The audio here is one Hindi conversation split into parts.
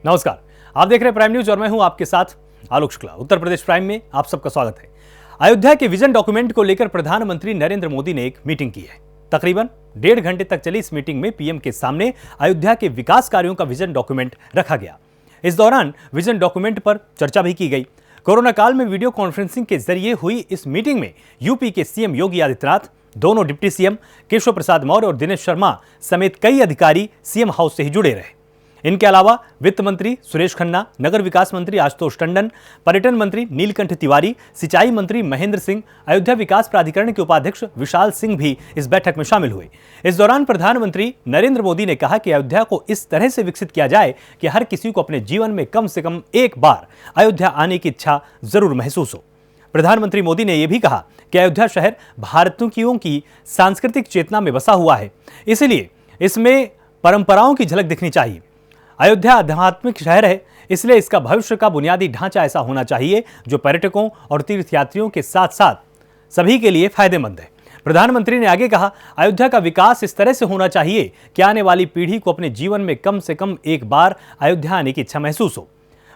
नमस्कार, आप देख रहे हैं प्राइम न्यूज और मैं हूं आपके साथ आलोक शुक्ला। उत्तर प्रदेश प्राइम में आप सबका स्वागत है। अयोध्या के विजन डॉक्यूमेंट को लेकर प्रधानमंत्री नरेंद्र मोदी ने एक मीटिंग की है। तकरीबन 1.5 घंटे तक चली इस मीटिंग में पीएम के सामने अयोध्या के विकास कार्यों का विजन डॉक्यूमेंट रखा गया। इस दौरान विजन डॉक्यूमेंट पर चर्चा भी की गई। कोरोना काल में वीडियो कॉन्फ्रेंसिंग के जरिए हुई इस मीटिंग में यूपी के सीएम योगी आदित्यनाथ, दोनों डिप्टी सीएम केशव प्रसाद मौर्य और दिनेश शर्मा समेत कई अधिकारी सीएम हाउस से ही जुड़े रहे। इनके अलावा वित्त मंत्री सुरेश खन्ना, नगर विकास मंत्री आशुतोष टंडन, पर्यटन मंत्री नीलकंठ तिवारी, सिंचाई मंत्री महेंद्र सिंह, अयोध्या विकास प्राधिकरण के उपाध्यक्ष विशाल सिंह भी इस बैठक में शामिल हुए। इस दौरान प्रधानमंत्री नरेंद्र मोदी ने कहा कि अयोध्या को इस तरह से विकसित किया जाए कि हर किसी को अपने जीवन में कम से कम एक बार अयोध्या आने की इच्छा जरूर महसूस हो। प्रधानमंत्री मोदी ने यह भी कहा कि अयोध्या शहर भारतीयों की सांस्कृतिक चेतना में बसा हुआ है, इसलिए इसमें परंपराओं की झलक दिखनी चाहिए। अयोध्या आध्यात्मिक शहर है, इसलिए इसका भविष्य का बुनियादी ढांचा ऐसा होना चाहिए जो पर्यटकों और तीर्थयात्रियों के साथ साथ सभी के लिए फायदेमंद है। प्रधानमंत्री ने आगे कहा, अयोध्या का विकास इस तरह से होना चाहिए कि आने वाली पीढ़ी को अपने जीवन में कम से कम एक बार अयोध्या आने की इच्छा महसूस हो।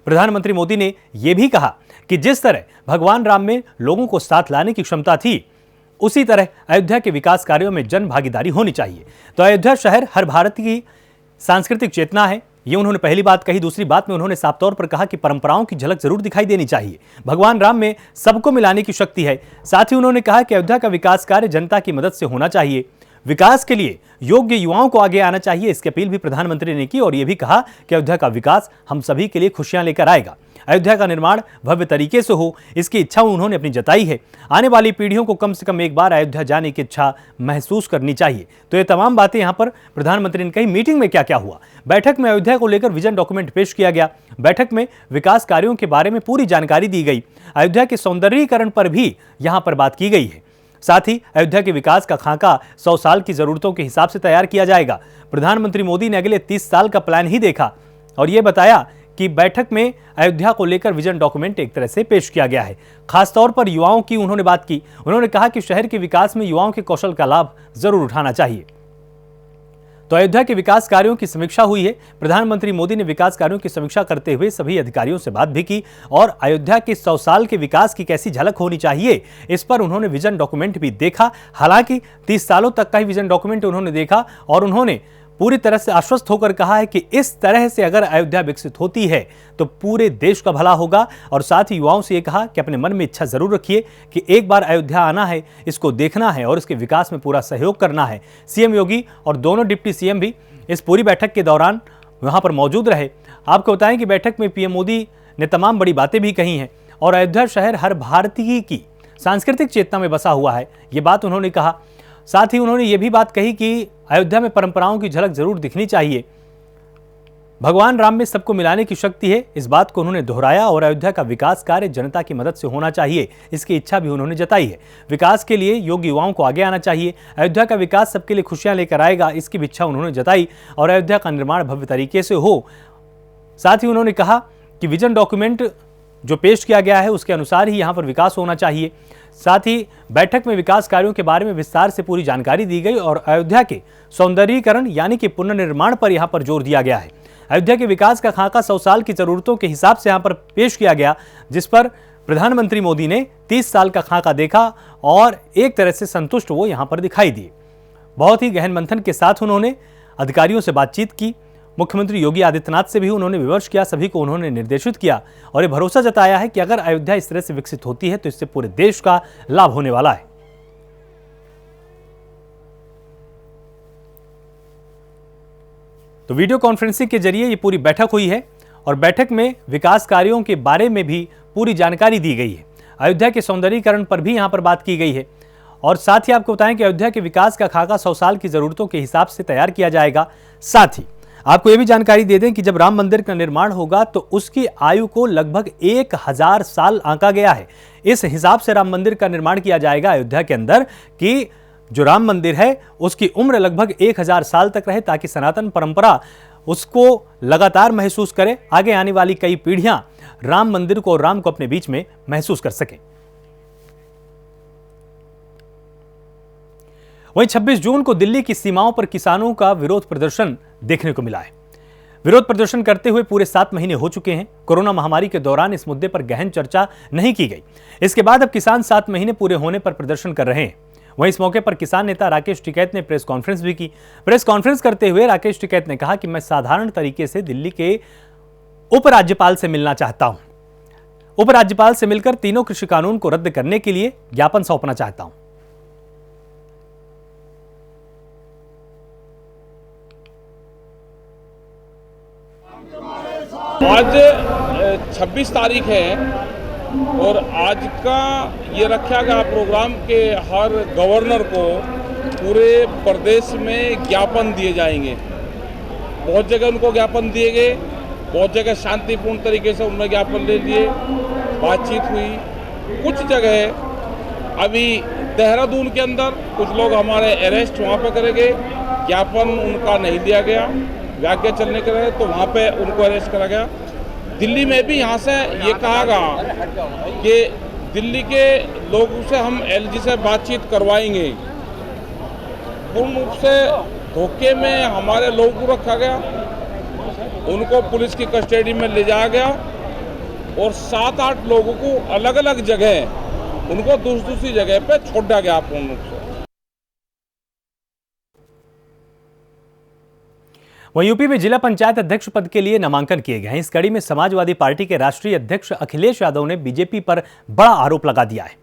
प्रधानमंत्री मोदी ने यह भी कहा कि जिस तरह भगवान राम में लोगों को साथ लाने की क्षमता थी, उसी तरह अयोध्या के विकास कार्यों में जन भागीदारी होनी चाहिए। तो अयोध्या शहर हर भारतीय की सांस्कृतिक चेतना है, ये उन्होंने पहली बात कही। दूसरी बात में उन्होंने साफ तौर पर कहा कि परंपराओं की झलक जरूर दिखाई देनी चाहिए। भगवान राम में सबको मिलाने की शक्ति है। साथ ही उन्होंने कहा कि अयोध्या का विकास कार्य जनता की मदद से होना चाहिए। विकास के लिए योग्य युवाओं को आगे आना चाहिए, इसकी अपील भी प्रधानमंत्री ने की और यह भी कहा कि अयोध्या का विकास हम सभी के लिए खुशियां लेकर आएगा। अयोध्या का निर्माण भव्य तरीके से हो, इसकी इच्छा उन्होंने अपनी जताई है। आने वाली पीढ़ियों को कम से कम एक बार अयोध्या जाने की इच्छा महसूस करनी चाहिए। तो ये तमाम बातें यहां पर प्रधानमंत्री ने कही। मीटिंग में क्या क्या हुआ? बैठक में अयोध्या को लेकर विजन डॉक्यूमेंट पेश किया गया। बैठक में विकास कार्यों के बारे में पूरी जानकारी दी गई। अयोध्या के सौंदर्यीकरण पर भी यहां पर बात की गई है। साथ ही अयोध्या के विकास का खाका 100 साल की जरूरतों के हिसाब से तैयार किया जाएगा। प्रधानमंत्री मोदी ने अगले 30 साल का प्लान ही देखा और यह बताया कि बैठक में अयोध्या को लेकर विजन डॉक्यूमेंट एक तरह से पेश किया गया है। खासतौर पर युवाओं की उन्होंने बात की। उन्होंने कहा कि शहर के विकास में युवाओं के कौशल का लाभ जरूर उठाना चाहिए। तो अयोध्या के विकास कार्यों की समीक्षा हुई है। प्रधानमंत्री मोदी ने विकास कार्यों की समीक्षा करते हुए सभी अधिकारियों से बात भी की और अयोध्या के 100 साल के विकास की कैसी झलक होनी चाहिए, इस पर उन्होंने विजन डॉक्यूमेंट भी देखा। हालांकि 30 सालों तक का ही विजन डॉक्यूमेंट उन्होंने देखा और उन्होंने पूरी तरह से आश्वस्त होकर कहा है कि इस तरह से अगर अयोध्या विकसित होती है तो पूरे देश का भला होगा। और साथ ही युवाओं से यह कहा कि अपने मन में इच्छा जरूर रखिए कि एक बार अयोध्या आना है, इसको देखना है और इसके विकास में पूरा सहयोग करना है। सीएम योगी और दोनों डिप्टी सीएम भी इस पूरी बैठक के दौरान वहां पर मौजूद रहे। आपको बताएं कि बैठक में पीएम मोदी ने तमाम बड़ी बातें भी कही हैं और अयोध्या शहर हर भारतीय की सांस्कृतिक चेतना में बसा हुआ है, ये बात उन्होंने कहा। साथ ही उन्होंने ये भी बात कही कि अयोध्या में परंपराओं की झलक जरूर दिखनी चाहिए। भगवान राम में सबको मिलाने की शक्ति है, इस बात को उन्होंने दोहराया और अयोध्या का विकास कार्य जनता की मदद से होना चाहिए, इसकी इच्छा भी उन्होंने जताई है। विकास के लिए योग्य युवाओं को आगे आना चाहिए। अयोध्या का विकास सबके लिए खुशियां लेकर आएगा, इसकी भी इच्छा उन्होंने जताई और अयोध्या का निर्माण भव्य तरीके से हो। साथ ही उन्होंने कहा कि विजन डॉक्यूमेंट जो पेश किया गया है उसके अनुसार ही यहाँ पर विकास होना चाहिए। साथ ही बैठक में विकास कार्यों के बारे में विस्तार से पूरी जानकारी दी गई और अयोध्या के सौंदर्यीकरण यानी कि पुनर्निर्माण पर यहाँ पर जोर दिया गया है। अयोध्या के विकास का खाका 100 साल की जरूरतों के हिसाब से यहाँ पर पेश किया गया, जिस पर प्रधानमंत्री मोदी ने 30 साल का खाका देखा और एक तरह से संतुष्ट वो यहाँ पर दिखाई दिए। बहुत ही गहन मंथन के साथ उन्होंने अधिकारियों से बातचीत की। मुख्यमंत्री योगी आदित्यनाथ से भी उन्होंने विमर्श किया, सभी को उन्होंने निर्देशित किया और ये भरोसा जताया है कि अगर अयोध्या इस तरह से विकसित होती है तो इससे पूरे देश का लाभ होने वाला है। तो वीडियो कॉन्फ्रेंसिंग के जरिए ये पूरी बैठक हुई है और बैठक में विकास कार्यों के बारे में भी पूरी जानकारी दी गई है। अयोध्या के सौंदर्यीकरण पर भी यहां पर बात की गई है और साथ ही आपको बताएं कि अयोध्या के विकास का खाका 100 साल की जरूरतों के हिसाब से तैयार किया जाएगा। साथ ही आपको यह भी जानकारी दे दें कि जब राम मंदिर का निर्माण होगा तो उसकी आयु को लगभग 1000 साल आंका गया है। इस हिसाब से राम मंदिर का निर्माण किया जाएगा अयोध्या के अंदर कि जो राम मंदिर है उसकी उम्र लगभग 1000 साल तक रहे, ताकि सनातन परंपरा उसको लगातार महसूस करे, आगे आने वाली कई पीढ़ियां राम मंदिर को और राम को अपने बीच में महसूस कर सकें। वहीं 26 जून को दिल्ली की सीमाओं पर किसानों का विरोध प्रदर्शन देखने को मिला है। विरोध प्रदर्शन करते हुए पूरे 7 महीने हो चुके हैं। कोरोना महामारी के दौरान इस मुद्दे पर गहन चर्चा नहीं की गई। इसके बाद अब किसान 7 महीने पूरे होने पर प्रदर्शन कर रहे हैं। वहीं इस मौके पर किसान नेता राकेश टिकैत ने प्रेस कॉन्फ्रेंस भी की। प्रेस कॉन्फ्रेंस करते हुए राकेश टिकैत ने कहा कि मैं साधारण तरीके से दिल्ली के उपराज्यपाल से मिलना चाहता हूं। उपराज्यपाल से मिलकर तीनों कृषि कानून को रद्द करने के लिए ज्ञापन सौंपना चाहता हूं। आज 26 तारीख है और आज का ये रखा गया प्रोग्राम के हर गवर्नर को पूरे प्रदेश में ज्ञापन दिए जाएंगे। बहुत जगह उनको ज्ञापन दिए गए, बहुत जगह शांतिपूर्ण तरीके से उन्होंने ज्ञापन ले लिए, बातचीत हुई। कुछ जगह अभी देहरादून के अंदर कुछ लोग हमारे अरेस्ट वहाँ पे करेंगे, ज्ञापन उनका नहीं दिया गया, व्याख्या चलने के रहे तो वहाँ पे उनको अरेस्ट करा गया। दिल्ली में भी यहाँ से ये कहा गया कि दिल्ली के लोगों से हम एलजी से बातचीत करवाएंगे। पूर्ण रूप से धोखे में हमारे लोगों को रखा गया, उनको पुलिस की कस्टडी में ले जाया गया और 7-8 लोगों को अलग अलग जगह उनको दूसरी जगह पे छोड़ा गया पूर्ण रूप से। वहीं यूपी में जिला पंचायत अध्यक्ष पद के लिए नामांकन किए गए हैं। इस कड़ी में समाजवादी पार्टी के राष्ट्रीय अध्यक्ष अखिलेश यादव ने बीजेपी पर बड़ा आरोप लगा दिया है।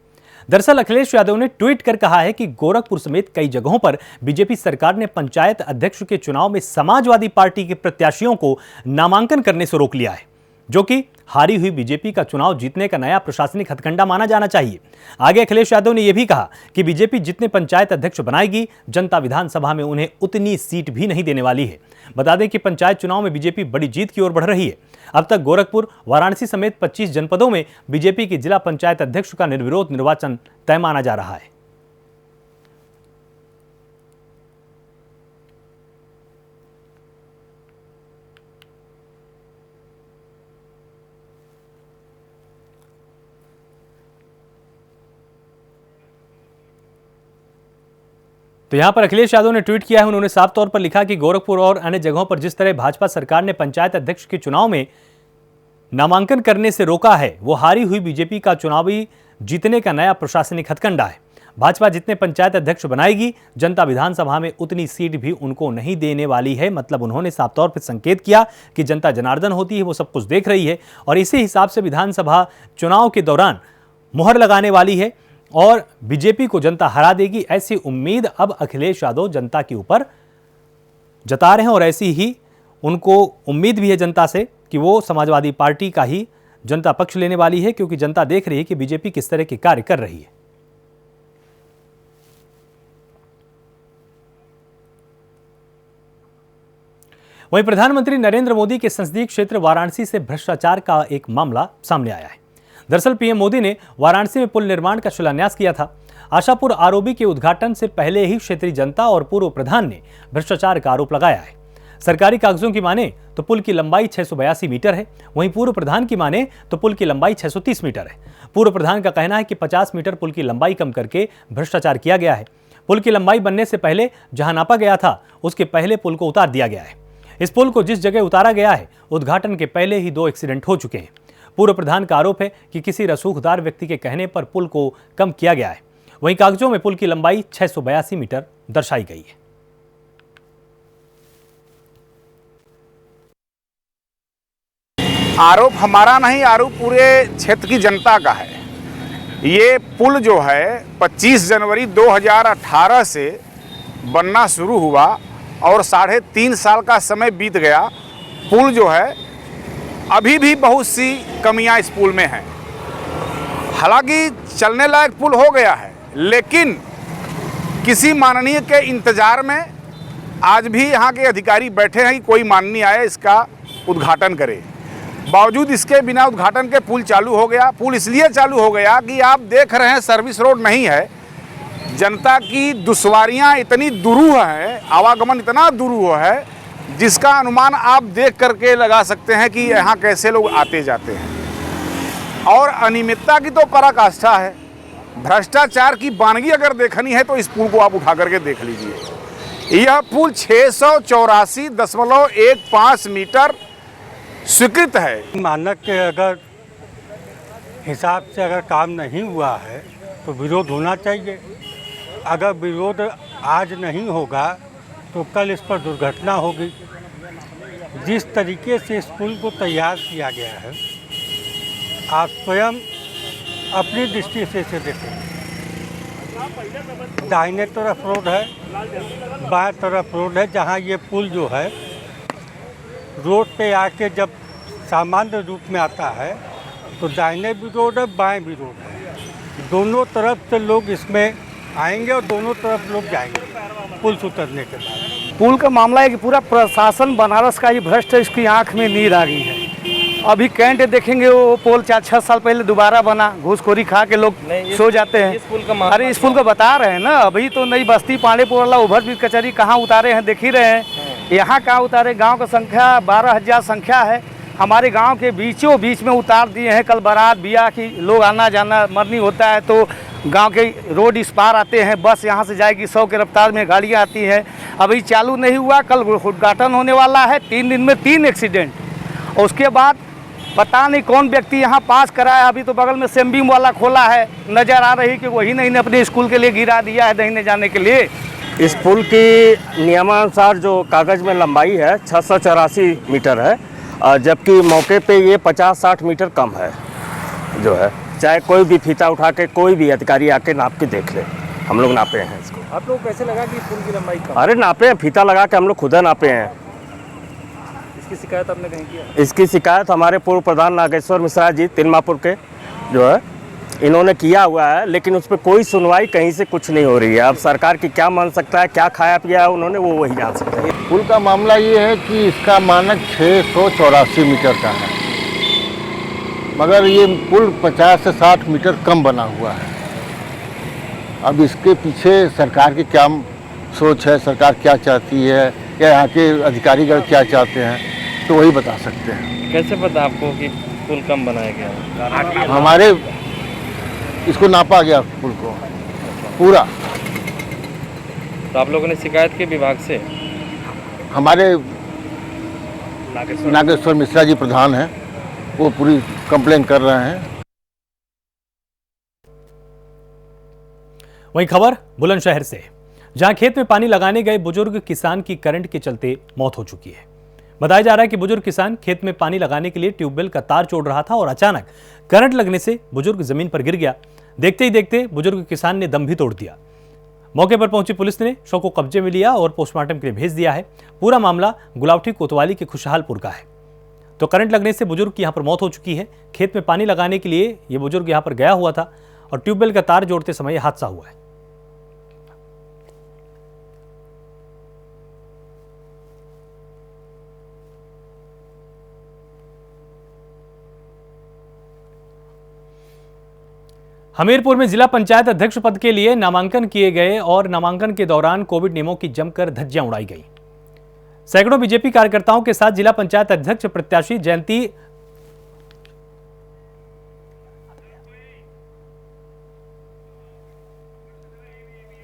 दरअसल अखिलेश यादव ने ट्वीट कर कहा है कि गोरखपुर समेत कई जगहों पर बीजेपी सरकार ने पंचायत अध्यक्ष के चुनाव में समाजवादी पार्टी के प्रत्याशियों को नामांकन करने से रोक लिया है, जो कि हारी हुई बीजेपी का चुनाव जीतने का नया प्रशासनिक हथकंडा माना जाना चाहिए। आगे अखिलेश यादव ने यह भी कहा कि बीजेपी जितने पंचायत अध्यक्ष बनाएगी, जनता विधानसभा में उन्हें उतनी सीट भी नहीं देने वाली है। बता दें कि पंचायत चुनाव में बीजेपी बड़ी जीत की ओर बढ़ रही है। अब तक गोरखपुर, वाराणसी समेत 25 जनपदों में बीजेपी के जिला पंचायत अध्यक्ष का निर्विरोध निर्वाचन तय माना जा रहा है। तो यहां पर अखिलेश यादव ने ट्वीट किया है। उन्होंने साफ तौर पर लिखा कि गोरखपुर और अन्य जगहों पर जिस तरह भाजपा सरकार ने पंचायत अध्यक्ष के चुनाव में नामांकन करने से रोका है, वो हारी हुई बीजेपी का चुनावी जीतने का नया प्रशासनिक हथकंडा है। भाजपा जितने पंचायत अध्यक्ष बनाएगी, जनता विधानसभा में उतनी सीट भी उनको नहीं देने वाली है। मतलब उन्होंने साफ तौर पर संकेत किया कि जनता जनार्दन होती है, वो सब कुछ देख रही है और इसी हिसाब से विधानसभा चुनाव के दौरान मुहर लगाने वाली है और बीजेपी को जनता हरा देगी। ऐसी उम्मीद अब अखिलेश यादव जनता के ऊपर जता रहे हैं और ऐसी ही उनको उम्मीद भी है जनता से कि वो समाजवादी पार्टी का ही जनता पक्ष लेने वाली है, क्योंकि जनता देख रही है कि बीजेपी किस तरह के कार्य कर रही है। वहीं प्रधानमंत्री नरेंद्र मोदी के संसदीय क्षेत्र वाराणसी से भ्रष्टाचार का एक मामला सामने आया है। दरअसल पीएम मोदी ने वाराणसी में पुल निर्माण का शिलान्यास किया था। आशापुर आरओबी के उद्घाटन से पहले ही क्षेत्रीय जनता और पूर्व प्रधान ने भ्रष्टाचार का आरोप लगाया है। सरकारी कागजों की माने तो पुल की लंबाई 682 मीटर है, वहीं पूर्व प्रधान की माने तो पुल की लंबाई 630 मीटर है। पूर्व प्रधान का कहना है कि 50 मीटर पुल की लंबाई कम करके भ्रष्टाचार किया गया है। पुल की लंबाई बनने से पहले जहां नापा गया था, उसके पहले पुल को उतार दिया गया है। इस पुल को जिस जगह उतारा गया है, उद्घाटन के पहले ही 2 एक्सीडेंट हो चुके हैं। पूर्व प्रधान का आरोप है कि किसी रसूखदार व्यक्ति के कहने पर पुल को कम किया गया है। वहीं कागजों में पुल की लंबाई 682 मीटर दर्शाई गई है। आरोप हमारा नहीं, आरोप पूरे क्षेत्र की जनता का है। ये पुल जो है 25 जनवरी 2018 से बनना शुरू हुआ और 3.5 साल का समय बीत गया। पुल जो है अभी भी बहुत सी कमियां इस पुल में हैं। हालांकि चलने लायक पुल हो गया है, लेकिन किसी माननीय के इंतजार में आज भी यहाँ के अधिकारी बैठे हैं कि कोई माननीय आए इसका उद्घाटन करे। बावजूद इसके बिना उद्घाटन के पुल चालू हो गया। पुल इसलिए चालू हो गया कि आप देख रहे हैं सर्विस रोड नहीं है। जनता की दुश्वारियाँ इतनी दुरूह हैं, आवागमन इतना दुरूह है, जिसका अनुमान आप देख करके लगा सकते हैं कि यहाँ कैसे लोग आते जाते हैं। और अनियमितता की तो पराकाष्ठा है। भ्रष्टाचार की वानगी अगर देखनी है तो इस पुल को आप उठा करके देख लीजिए। यह पुल 684.15 मीटर स्वीकृत है। मानक के अगर हिसाब से अगर काम नहीं हुआ है तो विरोध होना चाहिए। अगर विरोध आज नहीं होगा तो कल इस पर दुर्घटना होगी। जिस तरीके से इस पुल को तैयार किया गया है, आप स्वयं अपनी दृष्टि से इसे देखें। दाहिने तरफ रोड है, बाएं तरफ रोड है। जहां ये पुल जो है रोड पे आके जब सामान्य रूप में आता है तो दाहिने भी रोड है, बाएं भी रोड है। दोनों तरफ से लोग इसमें आएंगे और दोनों तरफ लोग जाएंगे पुल से उतरने के बाद। पुल का मामला है कि पूरा प्रशासन बनारस का ही भ्रष्ट है, इसकी आंख में नीर आ गई है। अभी कैंट देखेंगे वो पुल 4-6 साल पहले दोबारा बना, घूसखोरी खा के लोग सो जाते हैं। अरे इस पुल का बता रहे हैं ना, अभी तो नई बस्ती पांडेपुर वाला ओवरब्रिज कचहरी कहाँ उतारे हैं देख ही रहे हैं। यहाँ कहाँ उतारे, गांव का संख्या 12,000 संख्या है, हमारे गांव के बीचों बीच में उतार दिए हैं। कल बारात ब्याह की लोग आना जाना मरनी होता है तो गांव के रोड इस पार आते हैं, बस यहाँ से जाएगी 100 की रफ्तार में गाड़ियाँ आती हैं। अभी चालू नहीं हुआ, कल उद्घाटन होने वाला है। 3 दिन में 3 एक्सीडेंट, और उसके बाद पता नहीं कौन व्यक्ति यहाँ पास कराया। अभी तो बगल में सेमबीम वाला खोला है, नज़र आ रही कि वही नहीं ने अपने स्कूल के लिए गिरा दिया है दहीने जाने के लिए। इस पुल की नियमानुसार जो कागज़ में लंबाई है 684 मीटर है, जबकि मौके पे ये 50-60 मीटर कम है जो है। चाहे कोई भी फीता उठा के कोई भी अधिकारी आके नाप के देख ले, हम लोग नापे हैं इसको। आप लोग कैसे लगा कि पुल की लंबाई कम? अरे नापे हैं, फीता लगा के हम लोग खुद नापे हैं। इसकी शिकायत आपने कहीं किया? इसकी शिकायत हमारे पूर्व प्रधान नागेश्वर मिश्रा जी तिलमापुर के जो है इन्होंने किया हुआ है, लेकिन उस पर कोई सुनवाई कहीं से कुछ नहीं हो रही है। अब सरकार की क्या मान सकता है, क्या खाया पिया है उन्होंने, वो वही जान सकते हैं। पुल का मामला ये है कि इसका मानक 684 मीटर का है, मगर ये पुल 50 से 60 मीटर कम बना हुआ है। अब इसके पीछे सरकार की क्या सोच है, सरकार क्या चाहती है, या यहाँ के अधिकारीगण क्या चाहते हैं, तो वही बता सकते हैं। कैसे पता आपको कि पुल कम बनाया गया? हमारे इसको नापा गया पुल को पूरा। तो आप लोगों ने शिकायत की विभाग से? हमारे नागेश्वर मिश्रा जी प्रधान हैं, वो पूरी कंप्लेन कर रहे हैं। वहीं खबर बुलंदशहर से, जहां खेत में पानी लगाने गए बुजुर्ग किसान की करंट के चलते मौत हो चुकी है। बताया जा रहा है कि बुजुर्ग किसान खेत में पानी लगाने के लिए ट्यूबवेल का तार जोड़ रहा था और अचानक करंट लगने से बुजुर्ग जमीन पर गिर गया। देखते ही देखते बुजुर्ग किसान ने दम भी तोड़ दिया। मौके पर पहुंची पुलिस ने शव को कब्जे में लिया और पोस्टमार्टम के लिए भेज दिया है। पूरा मामला गुलावटी कोतवाली के खुशहालपुर का है। तो करंट लगने से बुजुर्ग की यहां पर मौत हो चुकी है। खेत में पानी लगाने के लिए यह बुजुर्ग यहां पर गया हुआ था और ट्यूबवेल का तार जोड़ते समय यह हादसा हुआ है। हमीरपुर में जिला पंचायत अध्यक्ष पद के लिए नामांकन किए गए और नामांकन के दौरान कोविड नियमों की जमकर धज्जियां उड़ाई गई। सैकड़ों बीजेपी कार्यकर्ताओं के साथ जिला पंचायत अध्यक्ष प्रत्याशी जयंती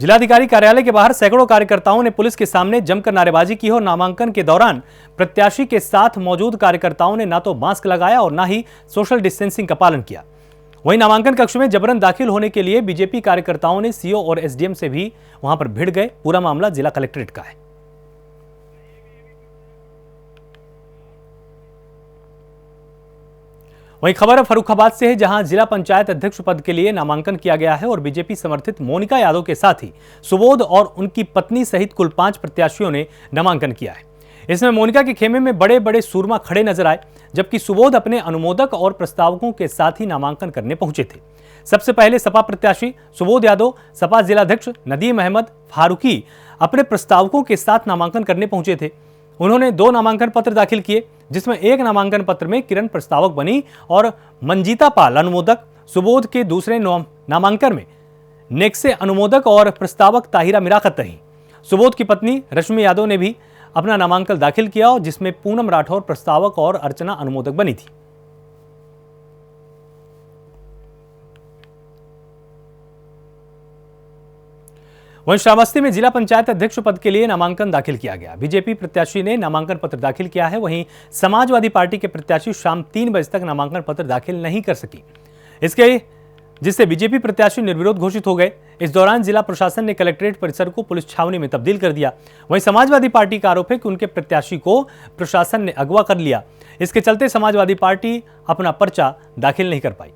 जिलाधिकारी कार्यालय के बाहर सैकड़ों कार्यकर्ताओं ने पुलिस के सामने जमकर नारेबाजी की और नामांकन के दौरान प्रत्याशी के साथ मौजूद कार्यकर्ताओं ने ना तो मास्क लगाया और ना ही सोशल डिस्टेंसिंग का पालन किया। वहीं नामांकन कक्ष में जबरन दाखिल होने के लिए बीजेपी कार्यकर्ताओं ने सीओ और एसडीएम से भी वहां पर भिड़ गए। पूरा मामला जिला कलेक्ट्रेट का है। वहीं खबर फर्रुखाबाद से है, जहां जिला पंचायत अध्यक्ष पद के लिए नामांकन किया गया है और बीजेपी समर्थित मोनिका यादव के साथ ही सुबोध और उनकी पत्नी सहित कुल 5 प्रत्याशियों ने नामांकन किया है। इसमें मोनिका के खेमे में बड़े बड़े सूरमा खड़े नजर आए, जबकि सुबोध अपने अनुमोदक और प्रस्तावकों के साथ ही नामांकन करने पहुंचे थे। सबसे पहले सपा प्रत्याशी सुबोध यादव, सपा जिलाध्यक्ष नदीम अहमद फारूकी अपने प्रस्तावकों के साथ नामांकन करने पहुंचे थे। उन्होंने 2 नामांकन पत्र दाखिल किए, जिसमें एक नामांकन पत्र में किरण प्रस्तावक बनी और मंजीता पाल अनुमोदक। सुबोध के दूसरे नामांकन में नेक्से अनुमोदक और प्रस्तावक ताहिरा मिराकत रही। सुबोध की पत्नी रश्मि यादव ने भी अपना नामांकन दाखिल किया और जिसमें पूनम राठौर प्रस्तावक और अर्चना अनुमोदक बनी थी। वहीं श्रावस्ती में जिला पंचायत अध्यक्ष पद के लिए नामांकन दाखिल किया गया। बीजेपी प्रत्याशी ने नामांकन पत्र दाखिल किया है। वहीं समाजवादी पार्टी के प्रत्याशी शाम 3 बजे तक नामांकन पत्र दाखिल नहीं कर सकी, जिससे बीजेपी प्रत्याशी निर्विरोध घोषित हो गए। इस दौरान जिला प्रशासन ने कलेक्ट्रेट परिसर को पुलिस छावनी में तब्दील कर दिया। वहीं समाजवादी पार्टी का आरोप है कि उनके प्रत्याशी को प्रशासन ने अगवा कर लिया। इसके चलते समाजवादी पार्टी अपना पर्चा दाखिल नहीं कर पाई।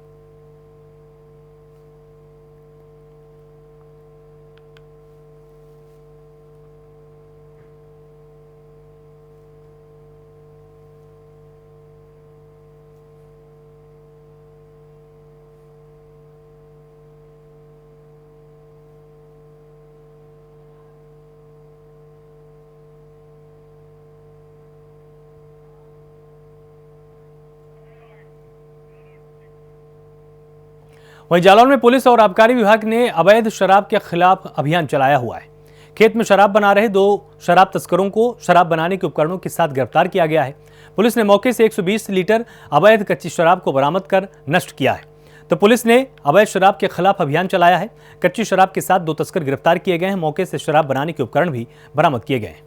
वहीं जालौन में पुलिस और आबकारी विभाग ने अवैध शराब के खिलाफ अभियान चलाया हुआ है। खेत में शराब बना रहे 2 शराब तस्करों को शराब बनाने के उपकरणों के साथ गिरफ्तार किया गया है। पुलिस ने मौके से 120 लीटर अवैध कच्ची शराब को बरामद कर नष्ट किया है। तो पुलिस ने अवैध शराब के खिलाफ अभियान चलाया है। कच्ची शराब के साथ 2 तस्कर गिरफ्तार किए गए हैं। मौके से शराब बनाने के उपकरण भी बरामद किए गए हैं।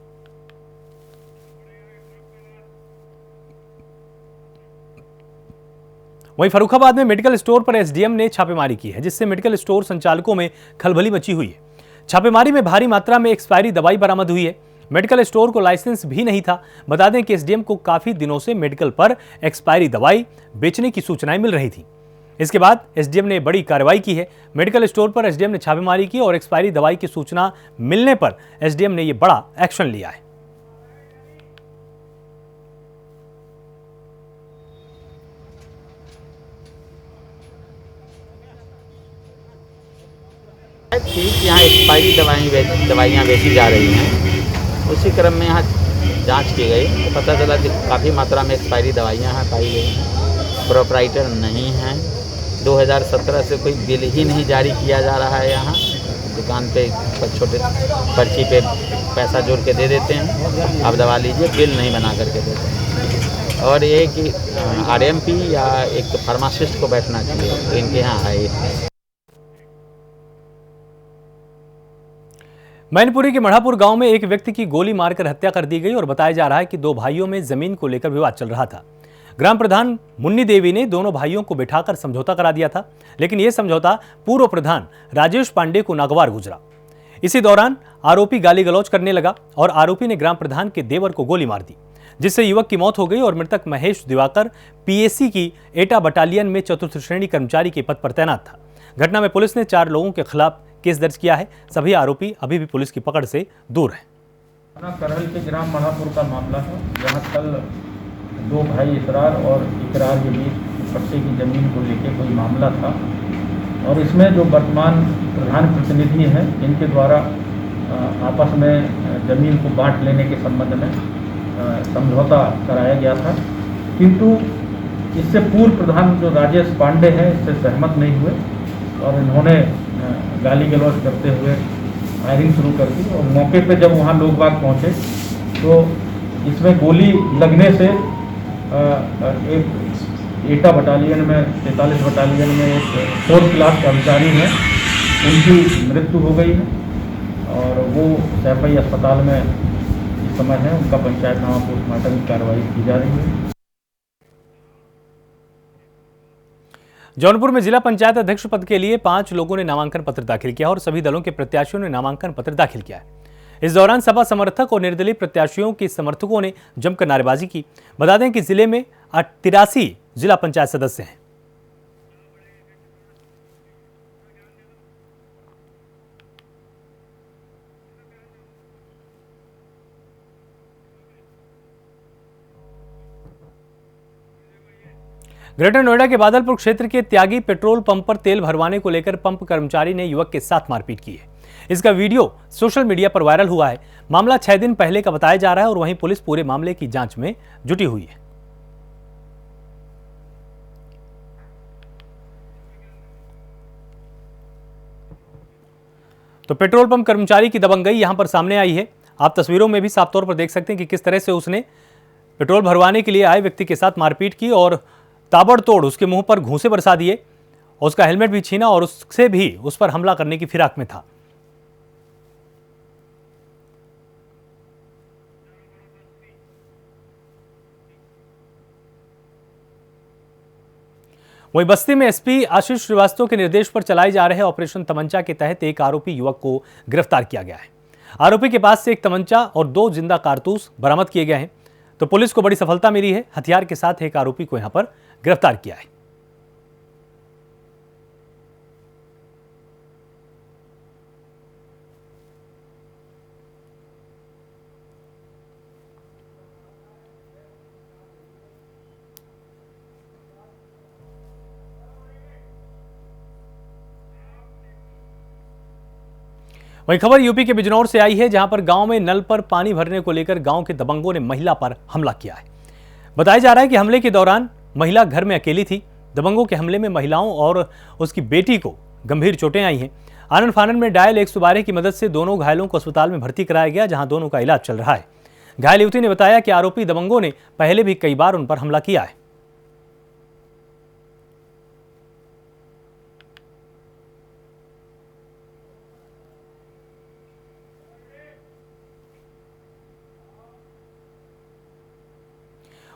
वहीं फर्रुखाबाद में मेडिकल स्टोर पर एसडीएम ने छापेमारी की है, जिससे मेडिकल स्टोर संचालकों में खलबली मची हुई है। छापेमारी में भारी मात्रा में एक्सपायरी दवाई बरामद हुई है। मेडिकल स्टोर को लाइसेंस भी नहीं था। बता दें कि एसडीएम को काफी दिनों से मेडिकल पर एक्सपायरी दवाई बेचने की सूचनाएं मिल रही थी। इसके बाद एसडीएम ने बड़ी कार्रवाई की है। मेडिकल स्टोर पर एसडीएम ने छापेमारी की और एक्सपायरी दवाई की सूचना मिलने पर एसडीएम ने यह बड़ा एक्शन लिया है। ठीक यहाँ एक्सपायरी दवाइयाँ बेची जा रही हैं। उसी क्रम में यहाँ जांच की गई तो पता चला कि काफ़ी मात्रा में एक्सपायरी दवाइयाँ यहाँ पाई गई हैं। प्रोपराइटर नहीं हैं। 2017 से कोई बिल ही नहीं जारी किया जा रहा है। यहाँ दुकान पे छोटे पर्ची पे पैसा जोड़ के दे देते हैं, आप दवा लीजिए, बिल नहीं बना करके देते हैं। और ये कि आरएमपी या एक फार्मासिस्ट को बैठना चाहिए, तो इनके यहाँ आए। मैनपुरी के मढ़ापुर गांव में एक व्यक्ति की गोली मारकर हत्या कर दी गई और बताया जा रहा है कि 2 भाइयों में जमीन को लेकर विवाद चल रहा था। ग्राम प्रधान मुन्नी देवी ने दोनों भाइयों को बिठाकर समझौता करा दिया था, लेकिन यह समझौता पूर्व प्रधान राजेश पांडे को नागवार गुजरा। इसी दौरान आरोपी गाली गलौज करने लगा और आरोपी ने ग्राम प्रधान के देवर को गोली मार दी, जिससे युवक की मौत हो गई और मृतक महेश दिवाकर पीएसी की एटा बटालियन में 4th श्रेणी कर्मचारी के पद पर तैनात था। घटना में पुलिस ने 4 लोगों के खिलाफ केस दर्ज किया है। सभी आरोपी अभी भी पुलिस की पकड़ से दूर हैं। करहल के ग्राम मढ़ापुर का मामला है, जहां कल 2 भाई इसरार और इकरार के बीच पट्टे की जमीन को लेकर कोई मामला था और इसमें जो वर्तमान प्रधान प्रतिनिधि हैं इनके द्वारा आपस में जमीन को बांट लेने के संबंध में समझौता कराया गया था, किंतु इससे पूर्व प्रधान जो राजेश पांडे हैं इससे सहमत नहीं हुए और इन्होंने गाली गलौज करते हुए फायरिंग शुरू कर दी। और मौके पे जब वहाँ लोग बाग पहुँचे तो इसमें गोली लगने से एक एटा बटालियन में 43 बटालियन में एक 4th क्लास कर्मचारी हैं, उनकी मृत्यु हो गई है और वो सैफई अस्पताल में इस समय है। उनका पंचायतनामा पोस्टमार्टम की कार्रवाई की जा रही है। जौनपुर में जिला पंचायत अध्यक्ष पद के लिए 5 लोगों ने नामांकन पत्र दाखिल किया और सभी दलों के प्रत्याशियों ने नामांकन पत्र दाखिल किया है। इस दौरान सपा समर्थक और निर्दलीय प्रत्याशियों के समर्थकों ने जमकर नारेबाजी की। बता दें कि जिले में 83 जिला पंचायत सदस्य हैं। ग्रेटर नोएडा के बादलपुर क्षेत्र के त्यागी पेट्रोल पंप पर तेल भरवाने को लेकर पंप कर्मचारी ने युवक के साथ मारपीट की है। इसका वीडियो सोशल मीडिया पर वायरल हुआ है। मामला 6 दिन पहले का बताया जा रहा है और वहीं पुलिस पूरे मामले की जांच में जुटी हुई है। तो पेट्रोल पंप कर्मचारी की दबंगई यहां पर सामने आई है। आप तस्वीरों में भी साफ तौर पर देख सकते हैं कि किस तरह से उसने पेट्रोल भरवाने के लिए आए व्यक्ति के साथ मारपीट की और ताबड़तोड़ उसके मुंह पर घूंसे बरसा दिए और उसका हेलमेट भी छीना और उससे भी उस पर हमला करने की फिराक में था। वहीं बस्ती में एसपी आशीष श्रीवास्तव के निर्देश पर चलाए जा रहे ऑपरेशन तमंचा के तहत एक आरोपी युवक को गिरफ्तार किया गया है। आरोपी के पास से एक तमंचा और 2 जिंदा कारतूस बरामद किए गए हैं। तो पुलिस को बड़ी सफलता मिली है। हथियार के साथ एक आरोपी को यहां पर गिरफ्तार किया है। वहीं खबर यूपी के बिजनौर से आई है, जहां पर गांव में नल पर पानी भरने को लेकर गांव के दबंगों ने महिला पर हमला किया है। बताया जा रहा है कि हमले के दौरान महिला घर में अकेली थी। दबंगों के हमले में महिलाओं और उसकी बेटी को गंभीर चोटें आई हैं। आनन फानन में डायल 112 की मदद से दोनों घायलों को अस्पताल में भर्ती कराया गया, जहां दोनों का इलाज चल रहा है। घायल युवती ने बताया कि आरोपी दबंगों ने पहले भी कई बार उन पर हमला किया है।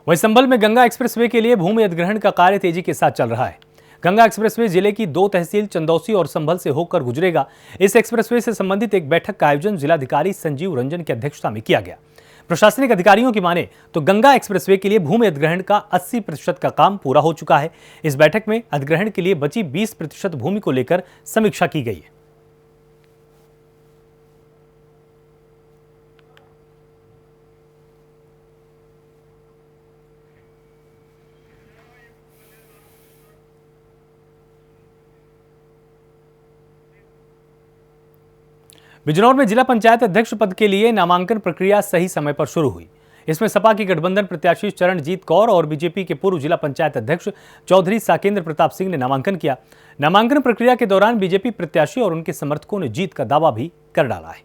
वहीं संभल में गंगा एक्सप्रेसवे के लिए भूमि अधिग्रहण का कार्य तेजी के साथ चल रहा है। गंगा एक्सप्रेसवे जिले की 2 तहसील चंदौसी और संभल से होकर गुजरेगा। इस एक्सप्रेसवे से संबंधित एक बैठक का आयोजन जिलाधिकारी संजीव रंजन की अध्यक्षता में किया गया। प्रशासनिक अधिकारियों की माने तो गंगा एक्सप्रेसवे के लिए भूमि अधिग्रहण का 80% का काम पूरा हो चुका है। इस बैठक में अधिग्रहण के लिए बची 20% भूमि को लेकर समीक्षा की गई है। बिजनौर में जिला पंचायत अध्यक्ष पद के लिए नामांकन प्रक्रिया सही समय पर शुरू हुई। इसमें सपा की गठबंधन प्रत्याशी चरणजीत कौर और बीजेपी के पूर्व जिला पंचायत अध्यक्ष चौधरी साकेंद्र प्रताप सिंह ने नामांकन किया। नामांकन प्रक्रिया के दौरान बीजेपी प्रत्याशी और उनके समर्थकों ने जीत का दावा भी कर डाला है।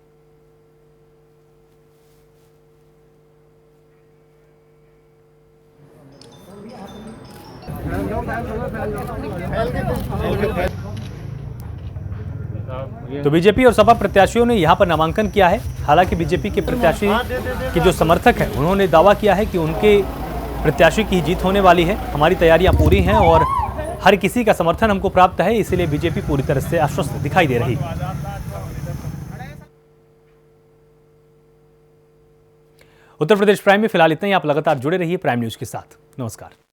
तो बीजेपी और सपा प्रत्याशियों ने यहां पर नामांकन किया है। हालांकि बीजेपी के प्रत्याशी के जो समर्थक हैं उन्होंने दावा किया है कि उनके प्रत्याशी की जीत होने वाली है। हमारी तैयारियां पूरी हैं और हर किसी का समर्थन हमको प्राप्त है, इसलिए बीजेपी पूरी तरह से आश्वस्त दिखाई दे रही है। उत्तर प्रदेश प्राइम में फिलहाल इतना ही। आप लगातार जुड़े रहिए प्राइम न्यूज के साथ। नमस्कार।